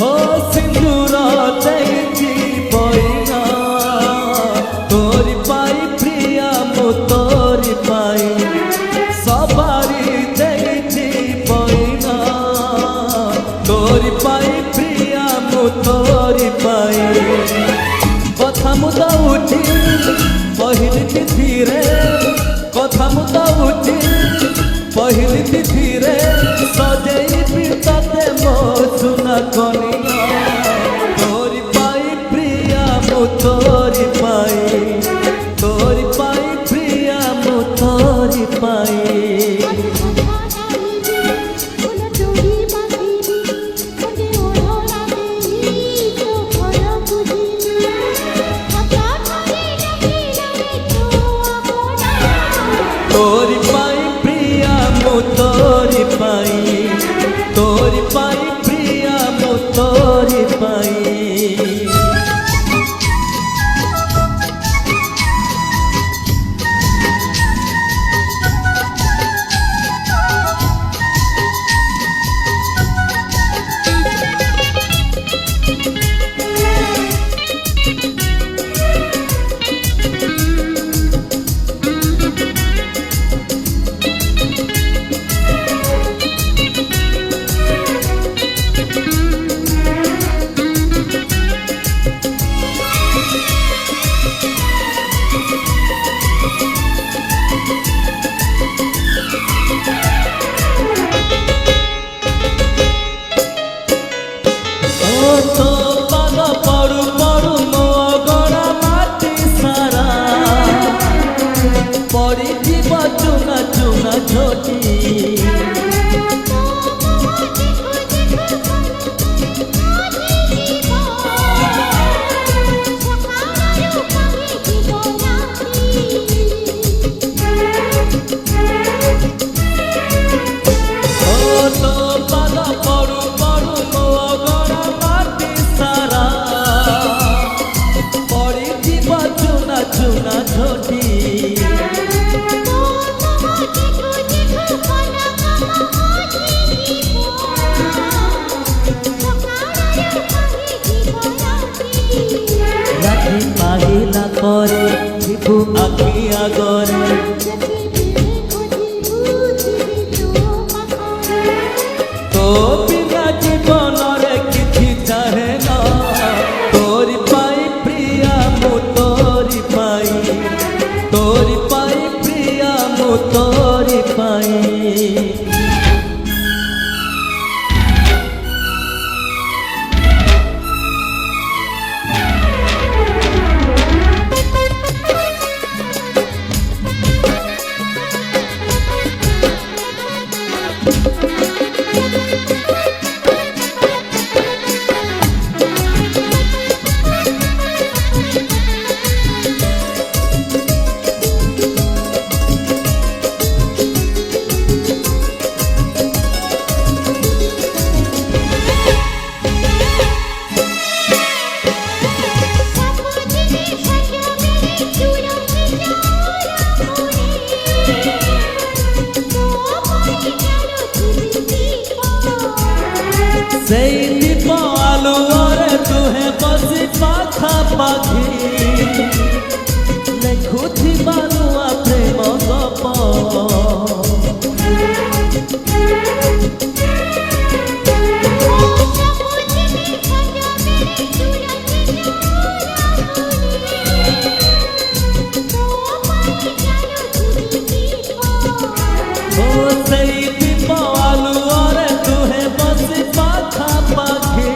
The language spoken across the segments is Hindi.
हो सिंदूर देइछि पइना तोरी पाई प्रिया मो तोरी पाई सबारी देइछि पइना तोरी पाई प्रिया मो तोरी पाई कथा मुदा उठी पहिली तिथि रे कथा मुदा उठी पहिली तिथि रे सजेइबि तते मो सुना कनिया तोरी पाई प्रिया मो तोरी पाई प्रिया मो तोरी पाई तोरी पाई प्रिया मो तोरी पाई प्रिया मो तोरी पाई चुना चुना छोटी चुना छोटी राखी पाहिला करे थिबु आखि आगरे तो बिना जीवन रे किछि चाहे ना तोरी पाई प्रिया मो तोरी पाई प्रिया मो तोरी पाई सेई दीप आलुओरे तुहे बसी पाखा पाखी लेखुथि बानुआ प्रेम गप सेई दीप आलुओरे तुहे बसी पाखा पाखी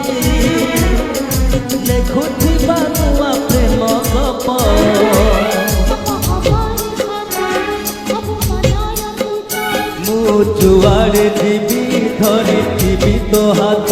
लेखुथि बानुआ प्रेम गप मु जुआड़े जीवी धरिथिबि तो हाथ